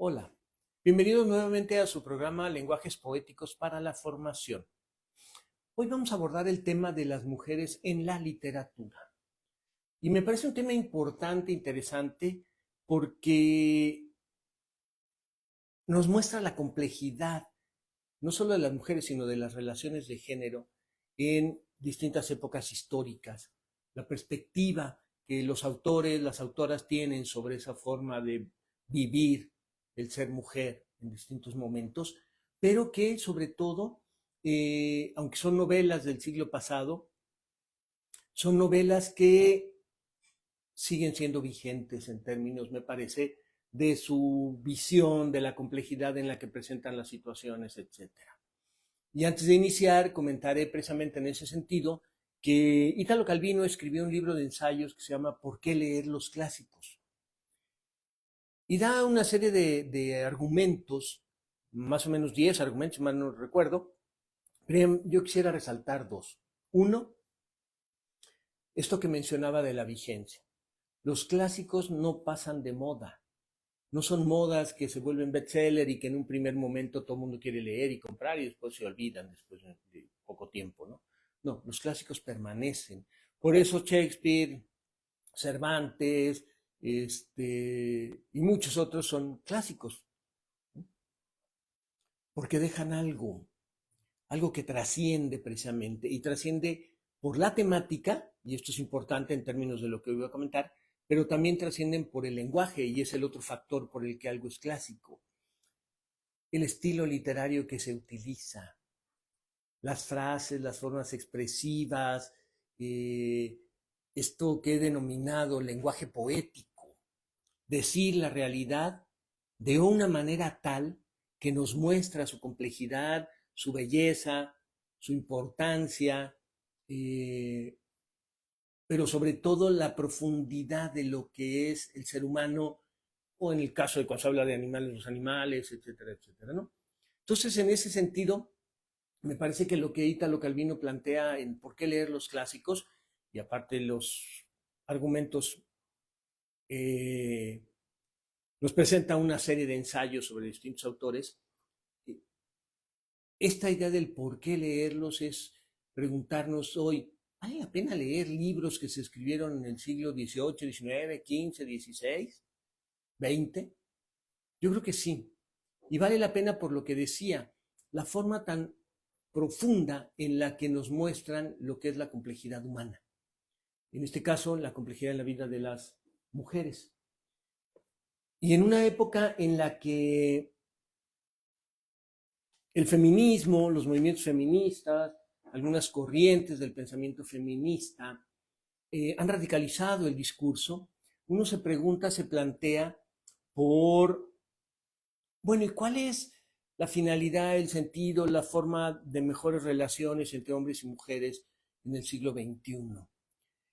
Hola, bienvenidos nuevamente a su programa Lenguajes Poéticos para la Formación. Hoy vamos a abordar el tema de las mujeres en la literatura. Y me parece un tema importante, interesante, porque nos muestra la complejidad, no solo de las mujeres, sino de las relaciones de género en distintas épocas históricas, la perspectiva que los autores, las autoras tienen sobre esa forma de vivir el ser mujer en distintos momentos, pero que sobre todo, aunque son novelas del siglo pasado, son novelas que siguen siendo vigentes en términos, me parece, de su visión, de la complejidad en la que presentan las situaciones, etcétera. Y antes de iniciar, comentaré precisamente en ese sentido que Italo Calvino escribió un libro de ensayos que se llama ¿Por qué leer los clásicos? Y da una serie de argumentos, más o menos 10 argumentos, mal no recuerdo, pero yo quisiera resaltar dos. Uno, esto que mencionaba de la vigencia. Los clásicos no pasan de moda. No son modas que se vuelven bestseller y que en un primer momento todo el mundo quiere leer y comprar y después se olvidan después de poco tiempo, ¿no? No, los clásicos permanecen. Por eso Shakespeare, Cervantes, y muchos otros son clásicos, porque dejan algo que trasciende precisamente, y trasciende por la temática, y esto es importante en términos de lo que voy a comentar, pero también trascienden por el lenguaje, y es el otro factor por el que algo es clásico. El estilo literario que se utiliza, las frases, las formas expresivas, eh, esto que he denominado lenguaje poético, decir la realidad de una manera tal que nos muestra su complejidad, su belleza, su importancia, eh, pero sobre todo la profundidad de lo que es el ser humano, o en el caso de cuando se habla de animales, los animales, etcétera, etcétera, ¿no? Entonces, en ese sentido, me parece que lo que Italo Calvino plantea en por qué leer los clásicos, y aparte los argumentos, eh, nos presenta una serie de ensayos sobre distintos autores. Esta idea del por qué leerlos es preguntarnos hoy, ¿vale la pena leer libros que se escribieron en el siglo XVIII, XIX, XV, XVI, XX? Yo creo que sí. Y vale la pena por lo que decía, la forma tan profunda en la que nos muestran lo que es la complejidad humana. En este caso, la complejidad en la vida de las mujeres. Y en una época en la que el feminismo, los movimientos feministas, algunas corrientes del pensamiento feminista han radicalizado el discurso, uno se pregunta, se plantea por, bueno, ¿y cuál es la finalidad, el sentido, la forma de mejores relaciones entre hombres y mujeres en el siglo XXI?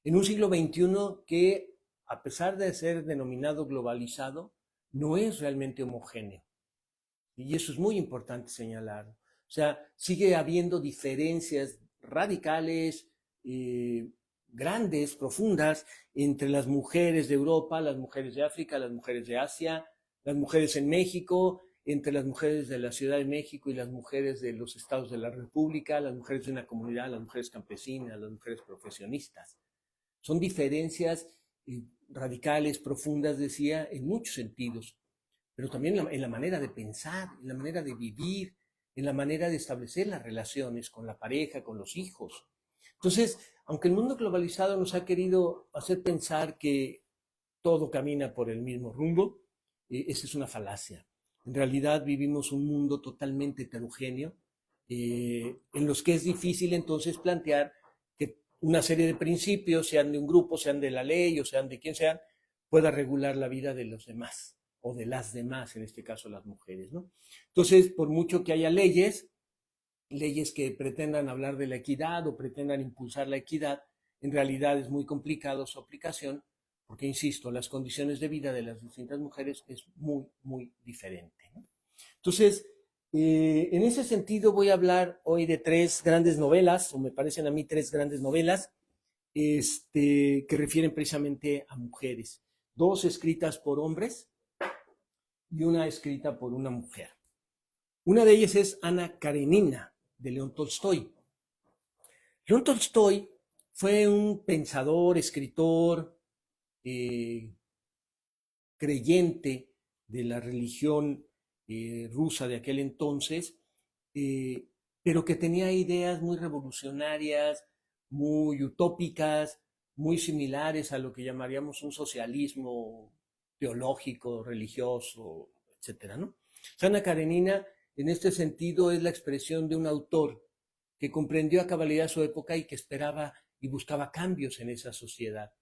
En un siglo XXI que, a pesar de ser denominado globalizado, no es realmente homogéneo. Y eso es muy importante señalar. O sea, sigue habiendo diferencias radicales, eh, grandes, profundas, entre las mujeres de Europa, las mujeres de África, las mujeres de Asia, las mujeres en México, entre las mujeres de la Ciudad de México y las mujeres de los estados de la República, las mujeres de una comunidad, las mujeres campesinas, las mujeres profesionistas. Son diferencias radicales, profundas, decía, en muchos sentidos, pero también en la manera de pensar, en la manera de vivir, en la manera de establecer las relaciones con la pareja, con los hijos. Entonces, aunque el mundo globalizado nos ha querido hacer pensar que todo camina por el mismo rumbo, esa es una falacia. En realidad vivimos un mundo totalmente heterogéneo, en los que es difícil entonces plantear que una serie de principios, sean de un grupo, sean de la ley o sean de quien sean, pueda regular la vida de los demás o de las demás, en este caso las mujeres, ¿no? Entonces, por mucho que haya leyes que pretendan hablar de la equidad o pretendan impulsar la equidad, en realidad es muy complicado su aplicación porque, insisto, las condiciones de vida de las distintas mujeres es muy, muy diferente, ¿no? Entonces, en ese sentido voy a hablar hoy de tres grandes novelas, o me parecen a mí tres grandes novelas, que refieren precisamente a mujeres. Dos escritas por hombres y una escrita por una mujer. Una de ellas es Ana Karenina, de León Tolstoy. León Tolstoy fue un pensador, escritor, creyente de la religión rusa de aquel entonces, pero que tenía ideas muy revolucionarias, muy utópicas, muy similares a lo que llamaríamos un socialismo teológico, religioso, etcétera, ¿no? Ana Karenina, en este sentido, es la expresión de un autor que comprendió a cabalidad su época y que esperaba y buscaba cambios en esa sociedad.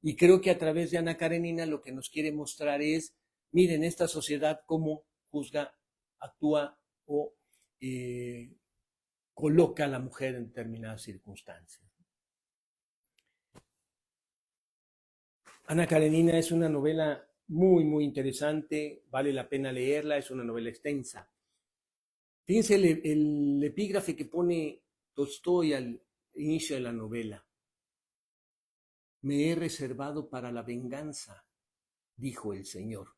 Y creo que a través de Ana Karenina lo que nos quiere mostrar es, miren, esta sociedad cómo juzga, actúa o coloca a la mujer en determinadas circunstancias. Ana Karenina es una novela muy, muy interesante, vale la pena leerla, es una novela extensa. Fíjense el epígrafe que pone Tolstoy al inicio de la novela. Me he reservado para la venganza, dijo el Señor.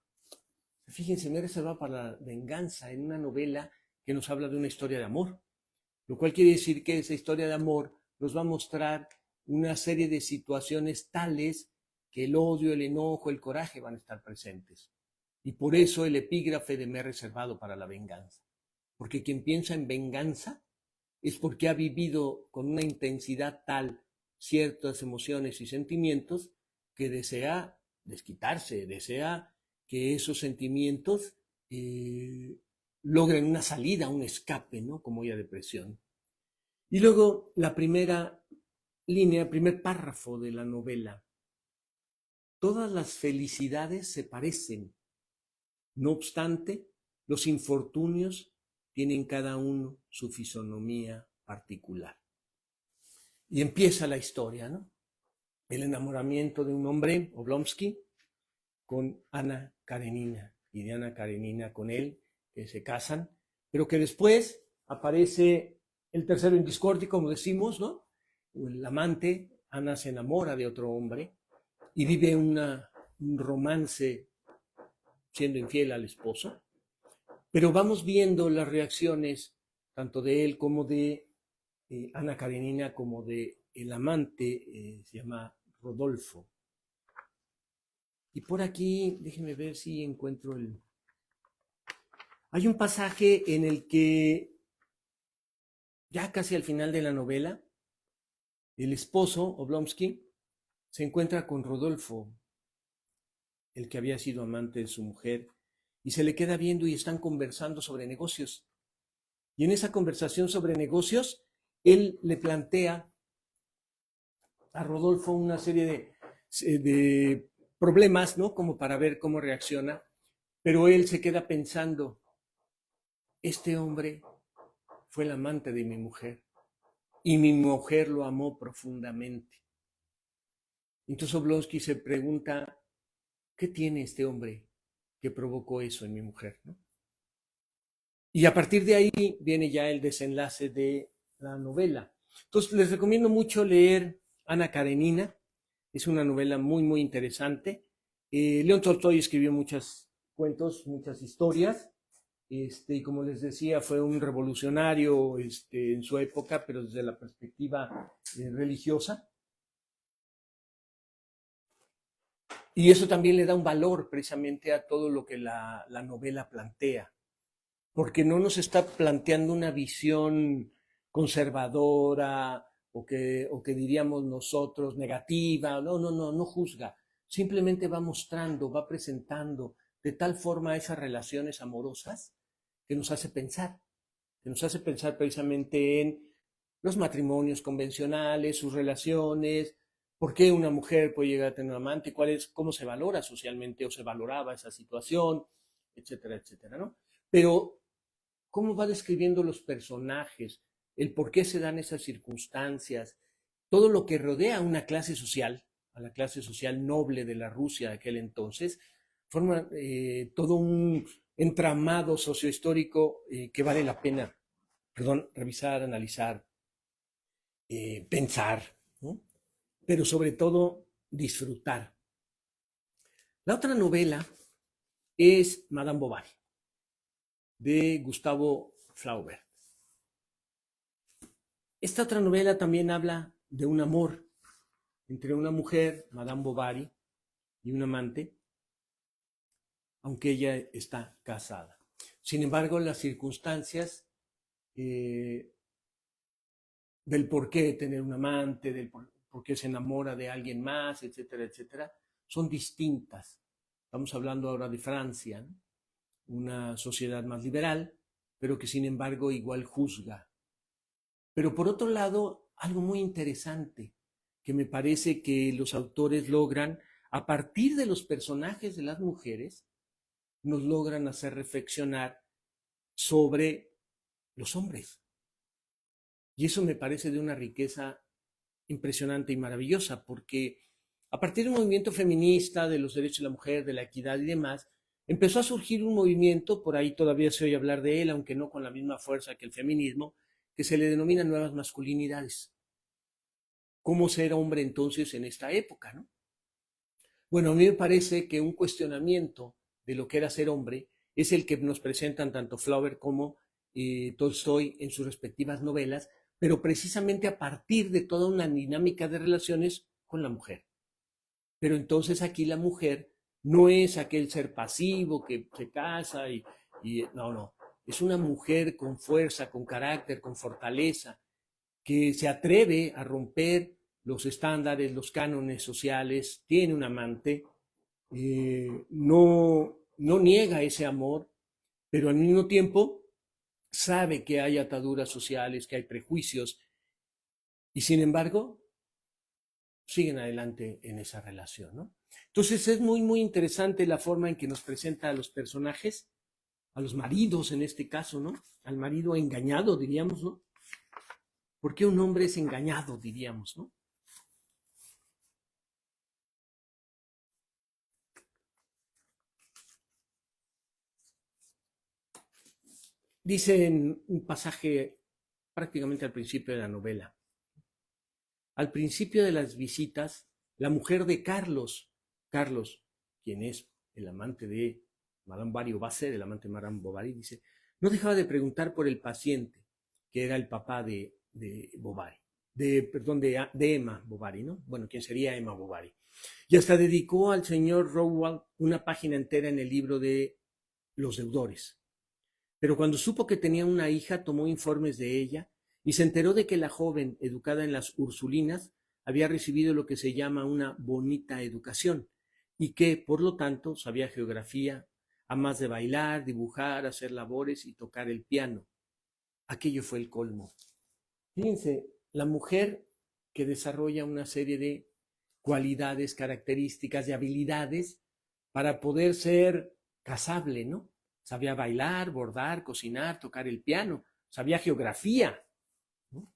Fíjense, me he reservado para la venganza en una novela que nos habla de una historia de amor, lo cual quiere decir que esa historia de amor nos va a mostrar una serie de situaciones tales que el odio, el enojo, el coraje van a estar presentes. Y por eso el epígrafe de me he reservado para la venganza. Porque quien piensa en venganza es porque ha vivido con una intensidad tal ciertas emociones y sentimientos que desea desquitarse, desea que esos sentimientos logren una salida, un escape, ¿no? Como ya depresión. Y luego la primera línea, el primer párrafo de la novela. Todas las felicidades se parecen. No obstante, los infortunios tienen cada uno su fisonomía particular. Y empieza la historia, ¿no? El enamoramiento de un hombre, Oblonsky, con Ana Karenina, y de Ana Karenina con él, que se casan, pero que después aparece el tercero en discordia, como decimos, ¿no? El amante, Ana se enamora de otro hombre y vive un romance siendo infiel al esposo, pero vamos viendo las reacciones tanto de él como de Ana Karenina, como de el amante, se llama Rodolfo. Y por aquí, déjenme ver si encuentro el... Hay un pasaje en el que, ya casi al final de la novela, el esposo, Oblonsky, se encuentra con Rodolfo, el que había sido amante de su mujer, y se le queda viendo y están conversando sobre negocios. Y en esa conversación sobre negocios, él le plantea a Rodolfo una serie de problemas, ¿no? Como para ver cómo reacciona, pero él se queda pensando, este hombre fue el amante de mi mujer y mi mujer lo amó profundamente. Entonces Oblonsky se pregunta, ¿qué tiene este hombre que provocó eso en mi mujer, ¿no? Y a partir de ahí viene ya el desenlace de la novela. Entonces les recomiendo mucho leer Ana Karenina, es una novela muy, muy interesante. León Tolstoy escribió muchos cuentos, muchas historias, y como les decía, fue un revolucionario en su época, pero desde la perspectiva religiosa. Y eso también le da un valor precisamente a todo lo que la novela plantea, porque no nos está planteando una visión conservadora o que diríamos nosotros negativa, no juzga, simplemente va mostrando, va presentando de tal forma esas relaciones amorosas que nos hace pensar precisamente en los matrimonios convencionales, sus relaciones, por qué una mujer puede llegar a tener un amante, cómo se valora socialmente o se valoraba esa situación, etcétera, etcétera, ¿no? Pero cómo va describiendo los personajes, el por qué se dan esas circunstancias, todo lo que rodea a una clase social, a la clase social noble de la Rusia de aquel entonces, forma todo un entramado sociohistórico que vale la pena, revisar, analizar, pensar, ¿no? Pero sobre todo disfrutar. La otra novela es Madame Bovary, de Gustavo Flaubert. Esta otra novela también habla de un amor entre una mujer, Madame Bovary, y un amante, aunque ella está casada. Sin embargo, las circunstancias del por qué tener un amante, del por qué se enamora de alguien más, etcétera, etcétera, son distintas. Estamos hablando ahora de Francia, ¿no? Una sociedad más liberal, pero que sin embargo igual juzga. Pero por otro lado, algo muy interesante que me parece que los autores logran, a partir de los personajes de las mujeres, nos logran hacer reflexionar sobre los hombres. Y eso me parece de una riqueza impresionante y maravillosa, porque a partir del movimiento feminista, de los derechos de la mujer, de la equidad y demás, empezó a surgir un movimiento, por ahí todavía se oye hablar de él, aunque no con la misma fuerza que el feminismo, que se le denomina nuevas masculinidades. ¿Cómo ser hombre entonces en esta época, no? Bueno, a mí me parece que un cuestionamiento de lo que era ser hombre es el que nos presentan tanto Flaubert como Tolstoy en sus respectivas novelas, pero precisamente a partir de toda una dinámica de relaciones con la mujer. Pero entonces aquí la mujer no es aquel ser pasivo que se casa y no, es una mujer con fuerza, con carácter, con fortaleza, que se atreve a romper los estándares, los cánones sociales, tiene un amante, no niega ese amor, pero al mismo tiempo sabe que hay ataduras sociales, que hay prejuicios, y sin embargo siguen adelante en esa relación, ¿no? Entonces es muy, muy interesante la forma en que nos presenta a los personajes, a los maridos en este caso, ¿no? Al marido engañado, diríamos, ¿no? ¿Por qué un hombre es engañado, diríamos, ¿no? Dice en un pasaje prácticamente al principio de la novela: al principio de las visitas, la mujer de Carlos, quien es el amante de Madame Bovary, o va a ser el amante de Madame Bovary, dice, no dejaba de preguntar por el paciente, que era el papá de Bovary, de Emma Bovary, ¿no? Bueno, quien sería Emma Bovary. Y hasta dedicó al señor Rowald una página entera en el libro de Los deudores. Pero cuando supo que tenía una hija, tomó informes de ella y se enteró de que la joven, educada en las Ursulinas, había recibido lo que se llama una bonita educación y que, por lo tanto, sabía geografía, a más de bailar, dibujar, hacer labores y tocar el piano. Aquello fue el colmo. Fíjense, la mujer que desarrolla una serie de cualidades, características y habilidades para poder ser casable, ¿no? Sabía bailar, bordar, cocinar, tocar el piano, sabía geografía, ¿no?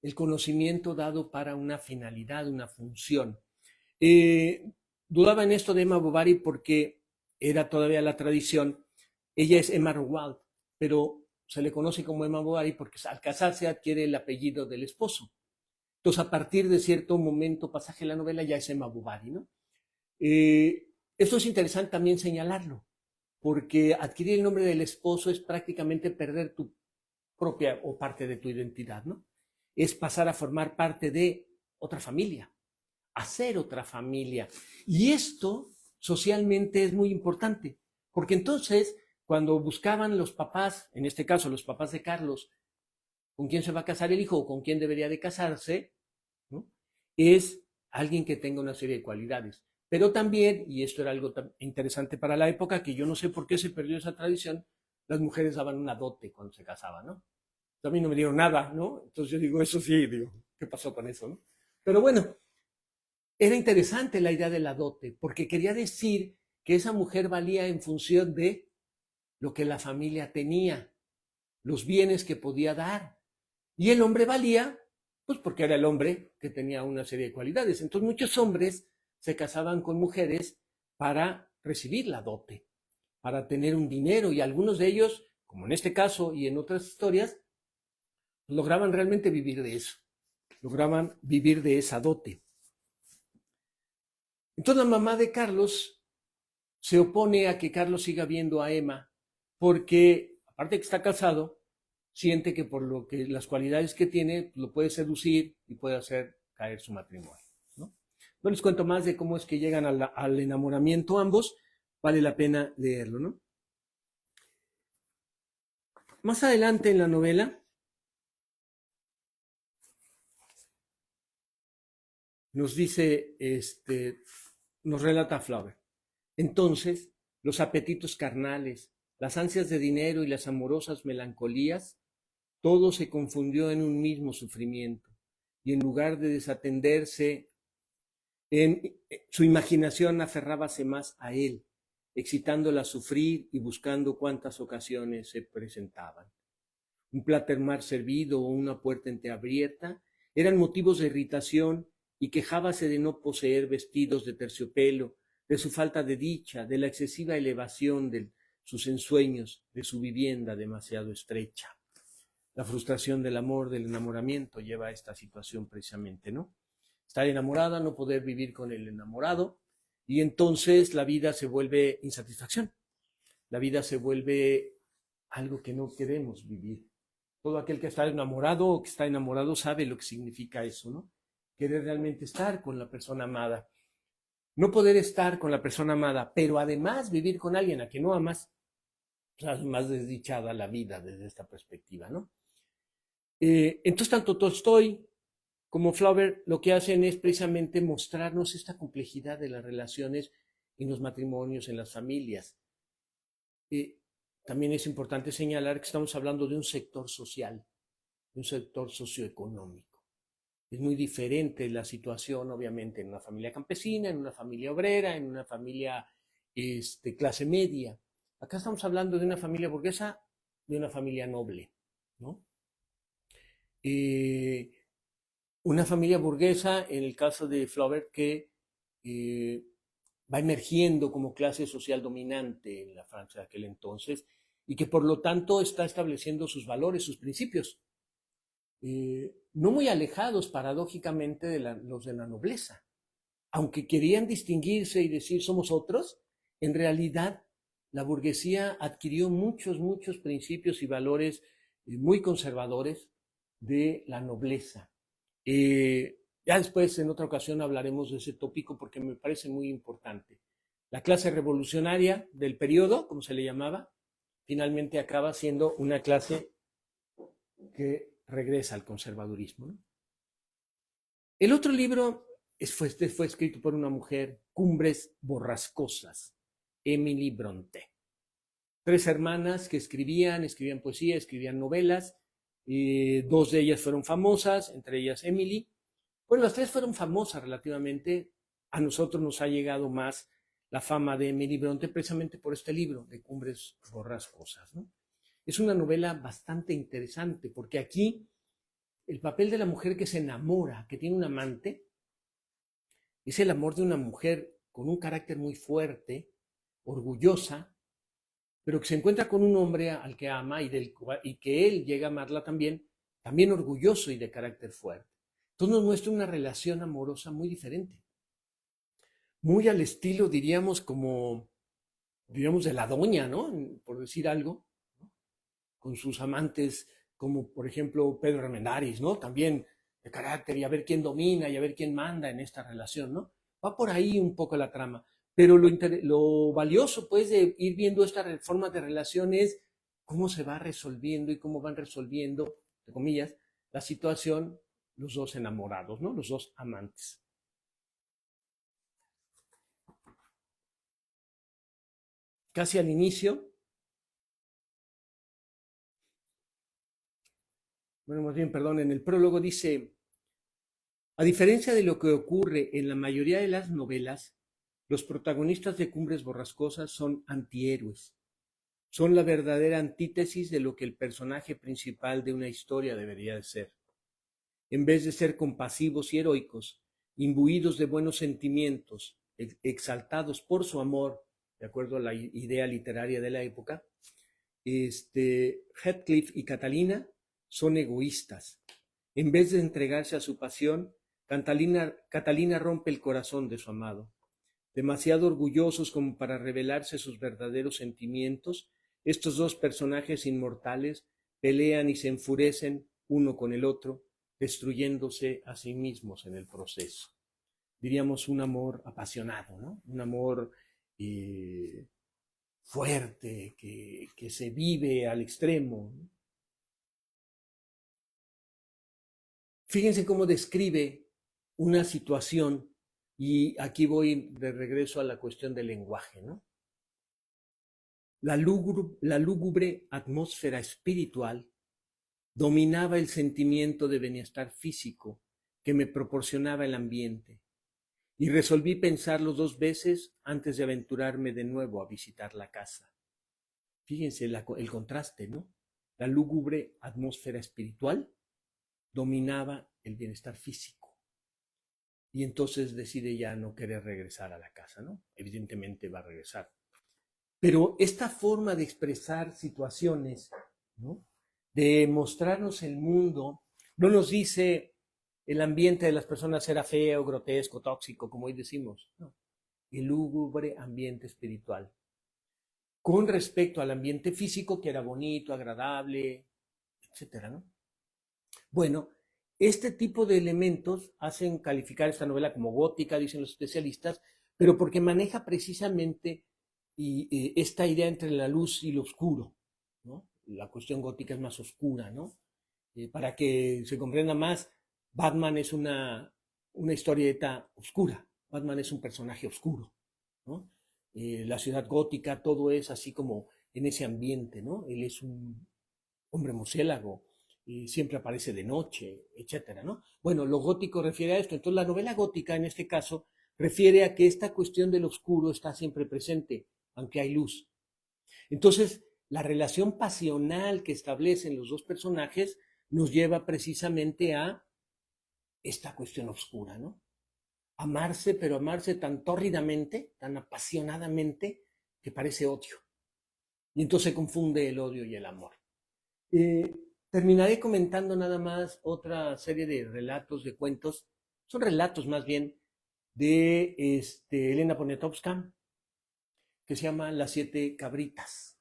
El conocimiento dado para una finalidad, una función. Dudaba en esto de Emma Bovary porque era todavía la tradición. Ella es Emma Rowald, pero se le conoce como Emma Bovary porque al casarse adquiere el apellido del esposo. Entonces, a partir de cierto momento, pasaje de la novela, ya es Emma Bovary, ¿no? Esto es interesante también señalarlo, porque adquirir el nombre del esposo es prácticamente perder tu propia o parte de tu identidad, ¿no? Es pasar a formar parte de otra familia, hacer otra familia. Y esto socialmente es muy importante, porque entonces cuando buscaban los papás, en este caso los papás de Carlos, con quién se va a casar el hijo o con quién debería de casarse, ¿no? Es alguien que tenga una serie de cualidades. Pero también, y esto era algo interesante para la época, que yo no sé por qué se perdió esa tradición, las mujeres daban una dote cuando se casaban, ¿no? A mí no me dieron nada, ¿no? Entonces yo digo, eso sí, digo, ¿qué pasó con eso, no? Pero bueno, era interesante la idea de la dote, porque quería decir que esa mujer valía en función de lo que la familia tenía, los bienes que podía dar. Y el hombre valía, pues porque era el hombre que tenía una serie de cualidades. Entonces muchos hombres se casaban con mujeres para recibir la dote, para tener un dinero, y algunos de ellos, como en este caso y en otras historias, lograban realmente vivir de eso, lograban vivir de esa dote. Entonces la mamá de Carlos se opone a que Carlos siga viendo a Emma porque, aparte de que está casado, siente que por lo que las cualidades que tiene, lo puede seducir y puede hacer caer su matrimonio, ¿no? No les cuento más de cómo es que llegan al enamoramiento ambos, vale la pena leerlo, ¿no? Más adelante en la novela nos dice, nos relata Flaubert. Entonces, los apetitos carnales, las ansias de dinero y las amorosas melancolías, todo se confundió en un mismo sufrimiento, y en lugar de desatenderse, su imaginación aferrábase más a él, excitándola a sufrir y buscando cuantas ocasiones se presentaban. Un plato mal servido o una puerta entreabierta eran motivos de irritación, y quejábase de no poseer vestidos de terciopelo, de su falta de dicha, de la excesiva elevación de sus ensueños, de su vivienda demasiado estrecha. La frustración del amor, del enamoramiento, lleva a esta situación precisamente, ¿no? Estar enamorada, no poder vivir con el enamorado, y entonces la vida se vuelve insatisfacción. La vida se vuelve algo que no queremos vivir. Todo aquel que está enamorado o que está enamorado sabe lo que significa eso, ¿no? Querer realmente estar con la persona amada. No poder estar con la persona amada, pero además vivir con alguien a quien no amas, es más desdichada la vida desde esta perspectiva, ¿no? Entonces, tanto Tolstoy como Flaubert lo que hacen es precisamente mostrarnos esta complejidad de las relaciones en los matrimonios, en las familias. También es importante señalar que estamos hablando de un sector social, de un sector socioeconómico. Es muy diferente la situación, obviamente, en una familia campesina, en una familia obrera, en una familia clase media. Acá estamos hablando de una familia burguesa, de una familia noble, ¿no? Una familia burguesa, en el caso de Flaubert, que va emergiendo como clase social dominante en la Francia de aquel entonces, y que por lo tanto está estableciendo sus valores, sus principios, no muy alejados paradójicamente de los de la nobleza. Aunque querían distinguirse y decir somos otros, en realidad la burguesía adquirió muchos principios y valores muy conservadores de la nobleza. Ya después, en otra ocasión, hablaremos de ese tópico porque me parece muy importante. La clase revolucionaria del periodo, como se le llamaba, finalmente acaba siendo una clase que regresa al conservadurismo, ¿no? El otro libro fue escrito por una mujer, Cumbres Borrascosas, Emily Brontë. 3 hermanas que escribían poesía, escribían novelas. 2 de ellas fueron famosas, entre ellas Emily. Bueno, las 3 fueron famosas relativamente. A nosotros nos ha llegado más la fama de Emily Brontë precisamente por este libro, de Cumbres Borrascosas, ¿no? Es una novela bastante interesante porque aquí el papel de la mujer que se enamora, que tiene un amante, es el amor de una mujer con un carácter muy fuerte, orgullosa, pero que se encuentra con un hombre al que ama y que él llega a amarla también orgulloso y de carácter fuerte. Entonces nos muestra una relación amorosa muy diferente, muy al estilo, diríamos, de la doña, ¿no? Por decir algo, ¿no? Con sus amantes, como por ejemplo Pedro Armendáriz, ¿no? También de carácter, y a ver quién domina y a ver quién manda en esta relación, ¿no? Va por ahí un poco la trama. Pero lo valioso, pues, de ir viendo esta forma de relaciones, cómo se va resolviendo y cómo van resolviendo, entre comillas, la situación los dos enamorados, ¿no? Los dos amantes. Casi al inicio, bueno, más bien, perdón, en el prólogo dice, a diferencia de lo que ocurre en la mayoría de las novelas, los protagonistas de Cumbres Borrascosas son antihéroes. Son la verdadera antítesis de lo que el personaje principal de una historia debería de ser. En vez de ser compasivos y heroicos, imbuidos de buenos sentimientos, exaltados por su amor, de acuerdo a la idea literaria de la época, Heathcliff y Catalina son egoístas. En vez de entregarse a su pasión, Catalina rompe el corazón de su amado. Demasiado orgullosos como para revelarse sus verdaderos sentimientos, estos dos personajes inmortales pelean y se enfurecen uno con el otro, destruyéndose a sí mismos en el proceso. Diríamos un amor apasionado, ¿no? Un amor fuerte, que se vive al extremo. Fíjense cómo describe una situación, y aquí voy de regreso a la cuestión del lenguaje, ¿no? La lúgubre atmósfera espiritual dominaba el sentimiento de bienestar físico que me proporcionaba el ambiente, y resolví pensarlo 2 veces antes de aventurarme de nuevo a visitar la casa. Fíjense el contraste, ¿no? La lúgubre atmósfera espiritual dominaba el bienestar físico, y entonces decide ya no querer regresar a la casa, ¿no? Evidentemente va a regresar. Pero esta forma de expresar situaciones, ¿no? De mostrarnos el mundo, no nos dice el ambiente de las personas era feo, grotesco, tóxico, como hoy decimos, no. El lúgubre ambiente espiritual. Con respecto al ambiente físico, que era bonito, agradable, etcétera, ¿no? Bueno, este tipo de elementos hacen calificar esta novela como gótica, dicen los especialistas, pero porque maneja precisamente esta idea entre la luz y lo oscuro, ¿no? La cuestión gótica es más oscura, ¿no? Para que se comprenda más, Batman es una historieta oscura. Batman es un personaje oscuro, ¿no? La ciudad gótica, todo es así como en ese ambiente, ¿no? Él es un hombre murciélago, y siempre aparece de noche, etcétera, ¿no? Bueno, lo gótico refiere a esto. Entonces, la novela gótica, en este caso, refiere a que esta cuestión del oscuro está siempre presente, aunque hay luz. Entonces, la relación pasional que establecen los dos personajes nos lleva precisamente a esta cuestión oscura, ¿no? Amarse, pero amarse tan tórridamente, tan apasionadamente, que parece odio. Y entonces se confunde el odio y el amor. Terminaré comentando nada más otra serie de relatos, de cuentos, son relatos más bien, de Elena Poniatowska, que se llama Las 7 Cabritas.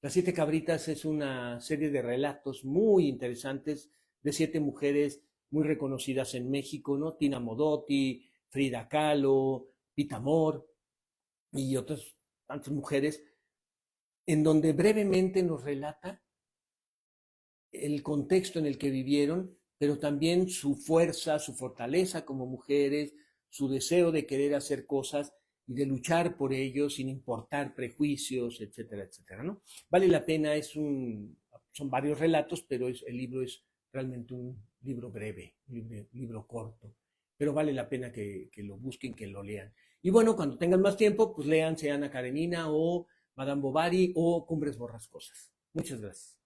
Las 7 Cabritas es una serie de relatos muy interesantes de 7 mujeres muy reconocidas en México, ¿no? Tina Modotti, Frida Kahlo, Pita Amor y otras tantas mujeres, en donde brevemente nos relata el contexto en el que vivieron, pero también su fuerza, su fortaleza como mujeres, su deseo de querer hacer cosas y de luchar por ello sin importar prejuicios, etcétera, etcétera, ¿no? Vale la pena, son varios relatos, pero el libro es realmente un libro breve, un libro corto, pero vale la pena que lo busquen, que lo lean. Y bueno, cuando tengan más tiempo, pues léanse Ana Karenina o Madame Bovary o Cumbres Borrascosas. Muchas gracias.